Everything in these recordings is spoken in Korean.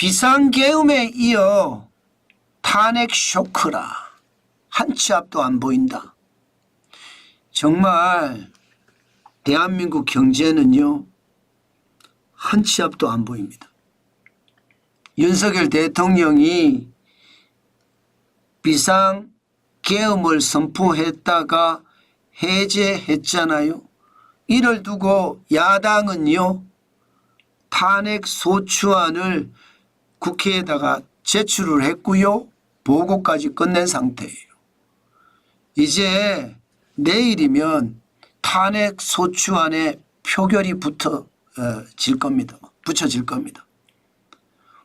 비상계엄에 이어 탄핵 쇼크라. 한 치 앞도 안 보인다. 정말 대한민국 경제는요, 한 치 앞도 안 보입니다. 윤석열 대통령이 비상계엄을 선포했다가 해제했잖아요. 이를 두고 야당은요, 탄핵 소추안을 국회에다가 제출을 했고요. 보고까지 끝낸 상태예요. 이제 내일이면 탄핵 소추안에 표결이 붙여질 겁니다.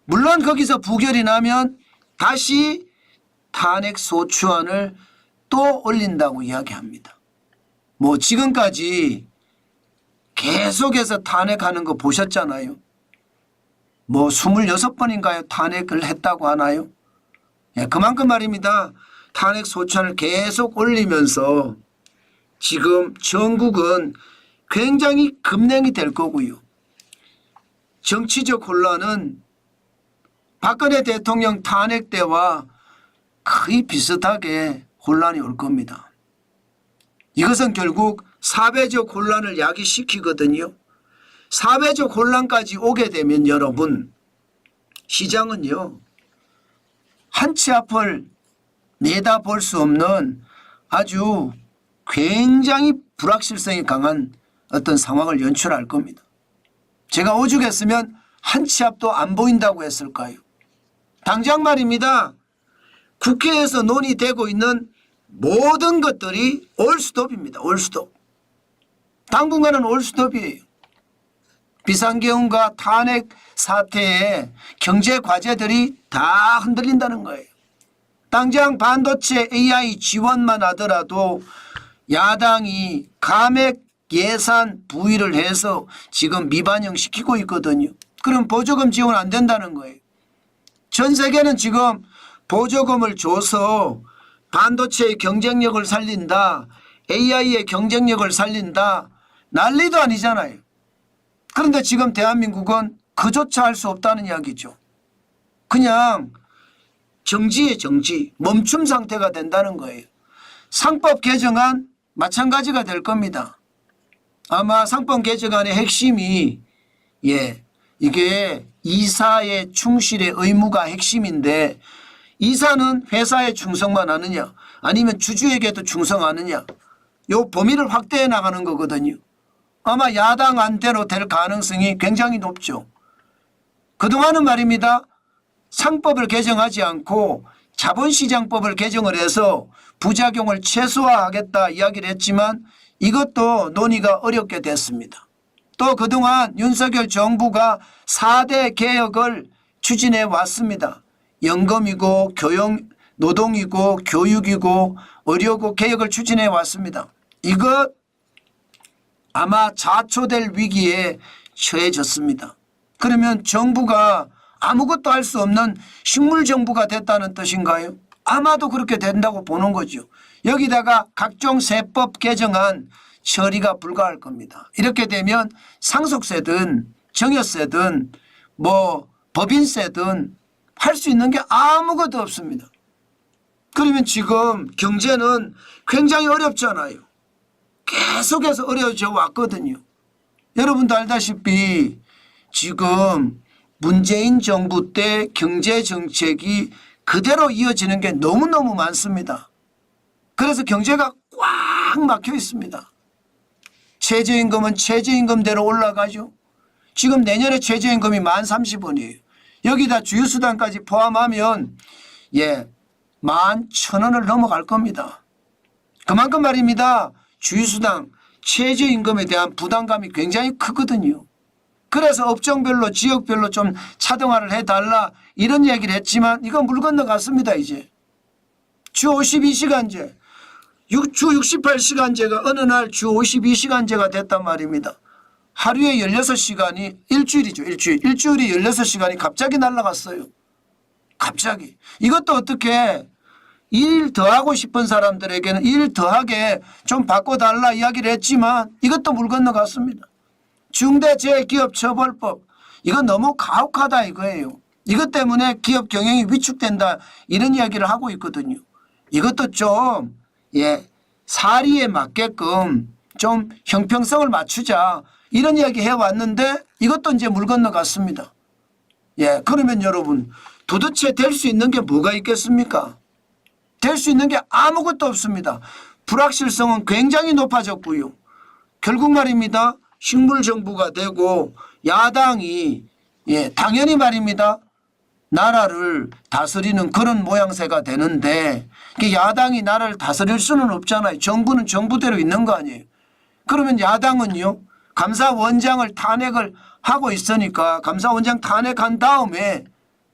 물론 거기서 부결이 나면 다시 탄핵 소추안을 또 올린다고 이야기합니다. 뭐 지금까지 계속해서 탄핵하는 거 보셨잖아요. 뭐 26번인가요? 탄핵을 했다고 하나요? 예, 그만큼 말입니다. 탄핵 소추안을 계속 올리면서 지금 전국은 굉장히 급냉이 될 거고요. 정치적 혼란은 박근혜 대통령 탄핵 때와 거의 비슷하게 혼란이 올 겁니다. 이것은 결국 사회적 혼란을 야기시키거든요. 사회적 혼란까지 오게 되면 여러분, 시장은요, 한 치 앞을 내다볼 수 없는 아주 굉장히 불확실성이 강한 어떤 상황을 연출할 겁니다. 제가 오죽했으면 한 치 앞도 안 보인다고 했을까요? 당장 말입니다. 국회에서 논의되고 있는 모든 것들이 올스톱입니다. 올스톱. 당분간은 올스톱이에요. 비상계엄과 탄핵 사태에 경제 과제들이 다 흔들린다는 거예요. 당장 반도체 AI 지원만 하더라도 야당이 감액 예산 부의를 해서 지금 미반영시키고 있거든요. 그럼 보조금 지원 안 된다는 거예요. 전 세계는 지금 보조금을 줘서 반도체의 경쟁력을 살린다, AI의 경쟁력을 살린다, 난리도 아니잖아요. 그런데 지금 대한민국은 그조차 할 수 없다는 이야기죠. 그냥 정지의 정지, 멈춤 상태가 된다는 거예요. 상법 개정안 마찬가지가 될 겁니다. 아마 상법 개정안의 핵심이 이게 이사의 충실의 의무가 핵심인데, 이사는 회사에 충성만 하느냐 아니면 주주에게도 충성하느냐, 요 범위를 확대해 나가는 거거든요. 아마 야당 안대로 될 가능성이 굉장히 높죠. 그동안은 말입니다. 상법을 개정하지 않고 자본시장법을 개정을 해서 부작용을 최소화하겠다 이야기를 했지만 이것도 논의가 어렵게 됐습니다. 또 그동안 윤석열 정부가 4대 개혁을 추진해 왔습니다. 연금이고 노동이고 교육이고 의료고 개혁을 추진해 왔습니다. 이것 아마 자초될 위기에 처해졌습니다. 그러면 정부가 아무것도 할 수 없는 식물정부가 됐다는 뜻인가요? 아마도 그렇게 된다고 보는 거죠. 여기다가 각종 세법 개정안 처리가 불가할 겁니다. 이렇게 되면 상속세든 증여세든 뭐 법인세든 할 수 있는 게 아무것도 없습니다. 그러면 지금 경제는 굉장히 어렵잖아요. 계속해서 어려워져 왔거든요. 여러분도 알다시피 지금 문재인 정부 때 경제정책이 그대로 이어지는 게 너무너무 많습니다. 그래서 경제가 꽉 막혀 있습니다. 최저임금은 최저임금대로 올라가죠. 지금 내년에 최저임금이 1030원이에요. 여기다 주휴수당까지 포함하면 11,000원을 넘어갈 겁니다. 그만큼 말입니다. 주휴수당, 최저임금에 대한 부담감이 굉장히 크거든요. 그래서 업종별로 지역별로 좀 차등화를 해달라 이런 얘기를 했지만 이건 물 건너갔습니다. 이제 주 52시간제, 주 68시간제가 어느 날 주 52시간제가 됐단 말입니다. 하루에 16시간이 일주일이죠. 일주일이 16시간이 갑자기 날아갔어요. 갑자기. 이것도 어떻게 일 더 하고 싶은 사람들에게는 일 더하게 좀 바꿔달라 이야기를 했지만 이것도 물 건너갔습니다. 중대재해기업처벌법, 이건 너무 가혹하다 이거예요. 이것 때문에 기업 경영이 위축된다 이런 이야기를 하고 있거든요. 이것도 좀 사리에 맞게끔 좀 형평성을 맞추자 이런 이야기 해왔는데 이것도 이제 물 건너갔습니다. 그러면 여러분 도대체 될 수 있는 게 뭐가 있겠습니까? 될 수 있는 게 아무것도 없습니다. 불확실성은 굉장히 높아졌고요. 결국 말입니다. 식물정부가 되고 야당이 당연히 말입니다. 나라를 다스리는 그런 모양새가 되는데 야당이 나라를 다스릴 수는 없잖아요. 정부는 정부대로 있는 거 아니에요. 그러면 야당은요. 감사원장을 탄핵을 하고 있으니까 감사원장 탄핵한 다음에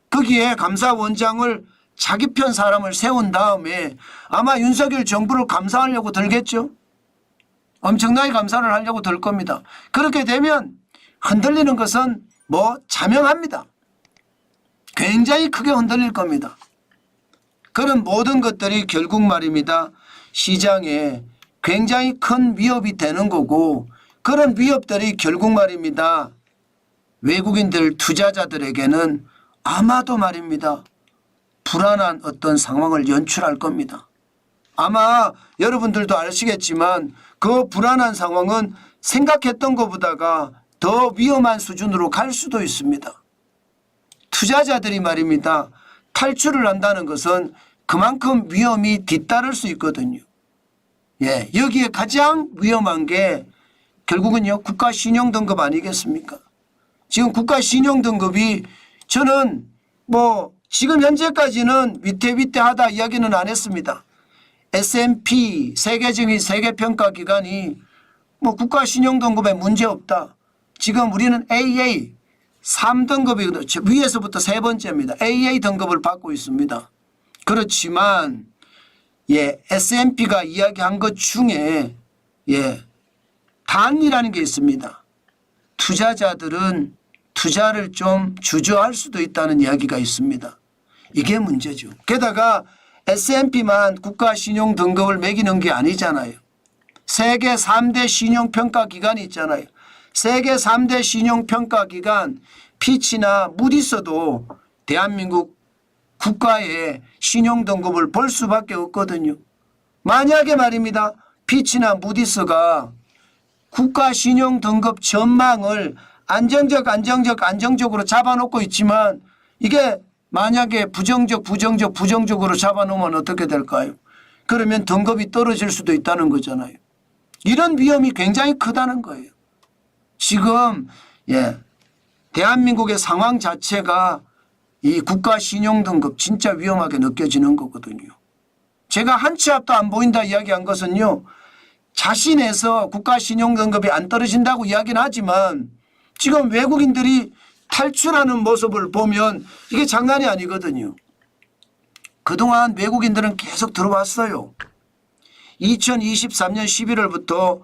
거기에 감사원장을 자기 편 사람을 세운 다음에 아마 윤석열 정부를 감사하려고 들겠죠. 엄청나게 감사를 하려고 들 겁니다. 그렇게 되면 흔들리는 것은 자명합니다. 굉장히 크게 흔들릴 겁니다. 그런 모든 것들이 결국 말입니다. 시장에 굉장히 큰 위협이 되는 거고 그런 위협들이 결국 말입니다. 외국인들 투자자들에게는 아마도 말입니다. 불안한 어떤 상황을 연출할 겁니다. 아마 여러분들도 아시겠지만 그 불안한 상황은 생각했던 것보다가 더 위험한 수준으로 갈 수도 있습니다. 투자자들이 말입니다. 탈출을 한다는 것은 그만큼 위험이 뒤따를 수 있거든요. 여기에 가장 위험한 게 결국은요. 국가신용등급 아니겠습니까? 지금 국가신용등급이 저는 지금 현재까지는 위태위태하다 이야기는 안 했습니다. S&P 세계적인 세계평가기관이 국가신용등급에 문제없다. 지금 우리는 AA 3등급이거든요. 위에서부터 세 번째입니다. AA 등급을 받고 있습니다. 그렇지만 S&P가 이야기한 것 중에 단이라는 게 있습니다. 투자자들은 투자를 좀 주저할 수도 있다는 이야기가 있습니다. 이게 문제죠. 게다가 S&P만 국가신용등급을 매기는 게 아니잖아요. 세계 3대 신용평가기관이 있잖아요. 세계 3대 신용평가기관 피치나 무디스도 대한민국 국가의 신용등급을 볼 수밖에 없거든요. 만약에 말입니다. 피치나 무디스가 국가신용등급 전망을 안정적으로 잡아놓고 있지만 이게 만약에 부정적으로 잡아놓으면 어떻게 될까요? 그러면 등급이 떨어질 수도 있다는 거잖아요. 이런 위험이 굉장히 크다는 거예요. 지금 대한민국의 상황 자체가 이 국가신용등급 진짜 위험하게 느껴지는 거거든요. 제가 한 치 앞도 안 보인다 이야기한 것은요. 자신에서 국가신용등급이 안 떨어진다고 이야기는 하지만 지금 외국인들이 탈출하는 모습을 보면 이게 장난이 아니거든요. 그동안 외국인들은 계속 들어왔어요. 2023년 11월부터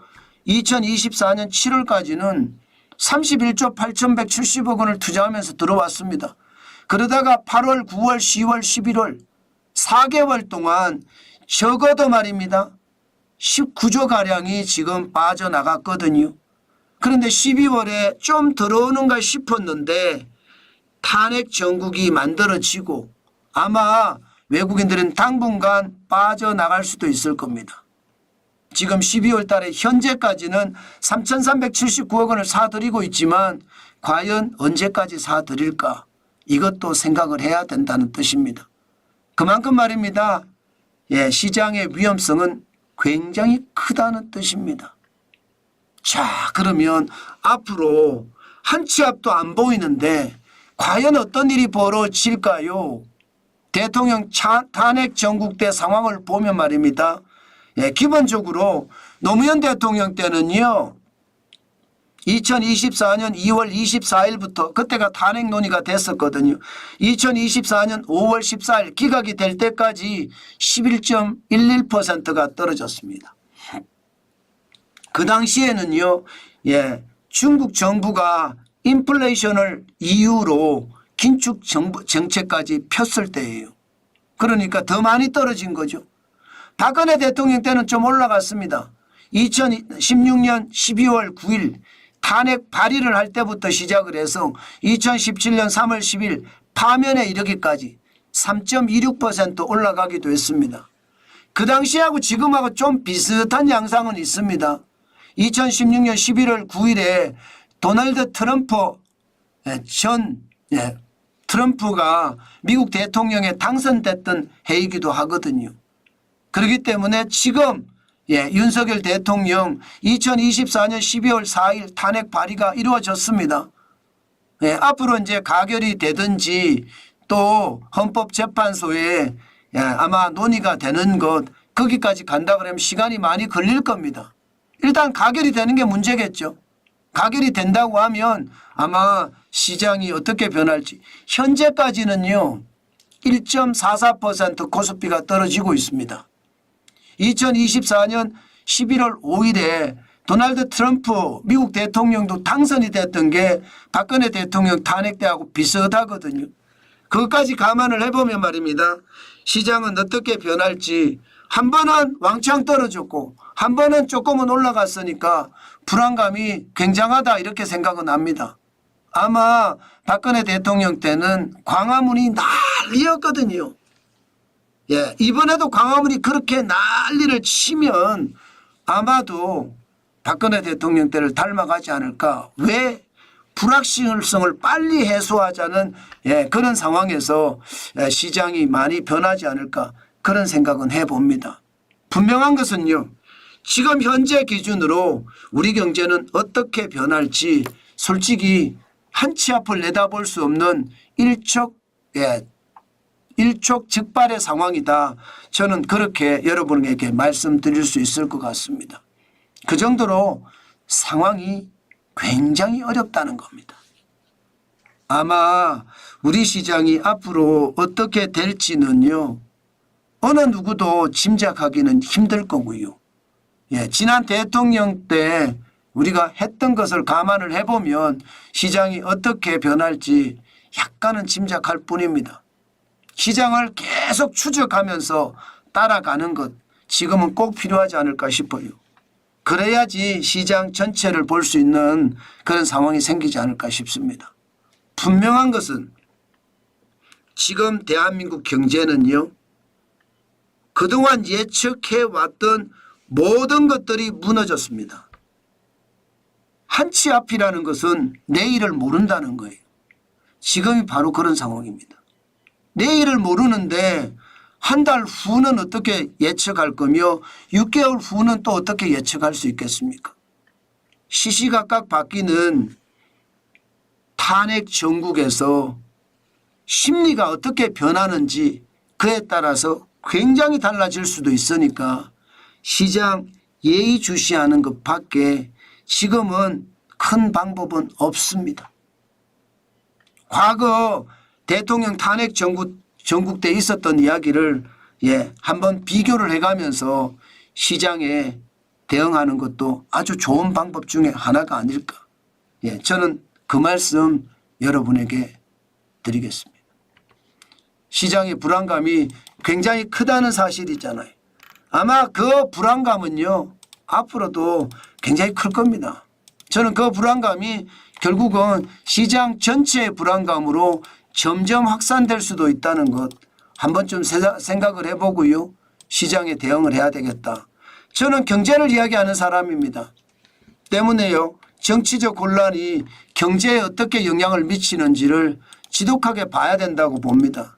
2024년 7월까지는 31조 8,170억 원을 투자하면서 들어왔습니다. 그러다가 8월, 9월, 10월, 11월 4개월 동안 적어도 말입니다. 19조가량이 지금 빠져나갔거든요. 그런데 12월에 좀 들어오는가 싶었는데 탄핵 정국이 만들어지고 아마 외국인들은 당분간 빠져나갈 수도 있을 겁니다. 지금 12월 달에 현재까지는 3,379억 원을 사들이고 있지만 과연 언제까지 사들일까? 이것도 생각을 해야 된다는 뜻입니다. 그만큼 말입니다. 시장의 위험성은 굉장히 크다는 뜻입니다. 자, 그러면 앞으로 한 치 앞도 안 보이는데 과연 어떤 일이 벌어질까요? 대통령 탄핵 정국 때 상황을 보면 말입니다. 기본적으로 노무현 대통령 때는요. 2024년 2월 24일부터 그때가 탄핵 논의가 됐었거든요. 2024년 5월 14일 기각이 될 때까지 11.11%가 떨어졌습니다. 그 당시에는요. 중국 정부가 인플레이션을 이유로 긴축 정책까지 폈을 때예요. 그러니까 더 많이 떨어진 거죠. 박근혜 대통령 때는 좀 올라갔습니다. 2016년 12월 9일 탄핵 발의를 할 때부터 시작을 해서 2017년 3월 10일 파면에 이르기까지 3.26% 올라가기도 했습니다. 그 당시하고 지금하고 좀 비슷한 양상은 있습니다. 2016년 11월 9일에 도널드 트럼프 전 트럼프가 미국 대통령에 당선됐던 해이기도 하거든요. 그렇기 때문에 지금 윤석열 대통령 2024년 12월 4일 탄핵 발의가 이루어졌습니다. 앞으로 이제 가결이 되든지 또 헌법재판소에 아마 논의가 되는 것 거기까지 간다 그러면 시간이 많이 걸릴 겁니다. 일단 가결이 되는 게 문제겠죠. 가결이 된다고 하면 아마 시장이 어떻게 변할지 현재까지는요 1.44% 코스피가 떨어지고 있습니다. 2024년 11월 5일에 도널드 트럼프 미국 대통령도 당선이 됐던 게 박근혜 대통령 탄핵 때하고 비슷하거든요. 그것까지 감안을 해보면 말입니다. 시장은 어떻게 변할지 한 번은 왕창 떨어졌고 한 번은 조금은 올라갔으니까 불안감이 굉장하다 이렇게 생각은 합니다. 아마 박근혜 대통령 때는 광화문이 난리였거든요. 이번에도 광화문이 그렇게 난리를 치면 아마도 박근혜 대통령 때를 닮아가지 않을까. 왜? 불확실성을 빨리 해소하자는 그런 상황에서 시장이 많이 변하지 않을까 그런 생각은 해봅니다. 분명한 것은요. 지금 현재 기준으로 우리 경제는 어떻게 변할지 솔직히 한치 앞을 내다볼 수 없는 일촉즉발의 상황이다. 저는 그렇게 여러분에게 말씀드릴 수 있을 것 같습니다. 그 정도로 상황이 굉장히 어렵다는 겁니다. 아마 우리 시장이 앞으로 어떻게 될지는요. 어느 누구도 짐작하기는 힘들 거고요. 지난 대통령 때 우리가 했던 것을 감안을 해보면 시장이 어떻게 변할지 약간은 짐작할 뿐입니다. 시장을 계속 추적하면서 따라가는 것 지금은 꼭 필요하지 않을까 싶어요. 그래야지 시장 전체를 볼 수 있는 그런 상황이 생기지 않을까 싶습니다. 분명한 것은 지금 대한민국 경제는요. 그동안 예측해왔던 모든 것들이 무너졌습니다. 한치 앞이라는 것은 내일을 모른다는 거예요. 지금이 바로 그런 상황입니다. 내일을 모르는데 한 달 후는 어떻게 예측할 거며 6개월 후는 또 어떻게 예측할 수 있겠습니까? 시시각각 바뀌는 탄핵 정국에서 심리가 어떻게 변하는지 그에 따라서 굉장히 달라질 수도 있으니까 시장 예의주시하는 것 밖에 지금은 큰 방법은 없습니다. 과거 대통령 탄핵 정국 때 있었던 이야기를 한번 비교를 해가면서 시장에 대응하는 것도 아주 좋은 방법 중에 하나가 아닐까. 저는 그 말씀 여러분에게 드리겠습니다. 시장의 불안감이 굉장히 크다는 사실이잖아요. 아마 그 불안감은요 앞으로도 굉장히 클 겁니다. 저는 그 불안감이 결국은 시장 전체의 불안감으로 점점 확산될 수도 있다는 것 한번 좀 생각을 해보고요. 시장에 대응을 해야 되겠다. 저는 경제를 이야기하는 사람입니다. 때문에요. 정치적 혼란이 경제에 어떻게 영향을 미치는지를 지독하게 봐야 된다고 봅니다.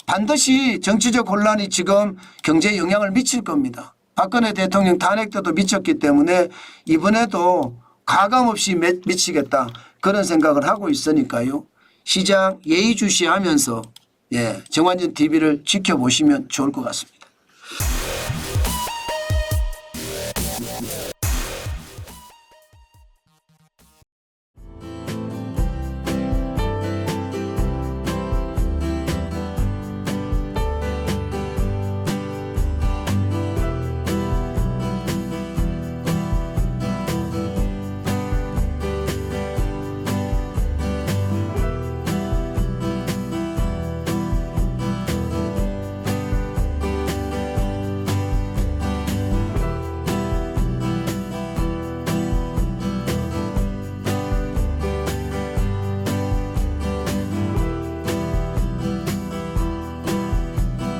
반드시 정치적 혼란이 지금 경제에 영향을 미칠 겁니다. 박근혜 대통령 탄핵 때도 미쳤기 때문에 이번에도 가감없이 미치겠다. 그런 생각을 하고 있으니까요. 시장 예의주시하면서 정관전 TV를 지켜보시면 좋을 것 같습니다.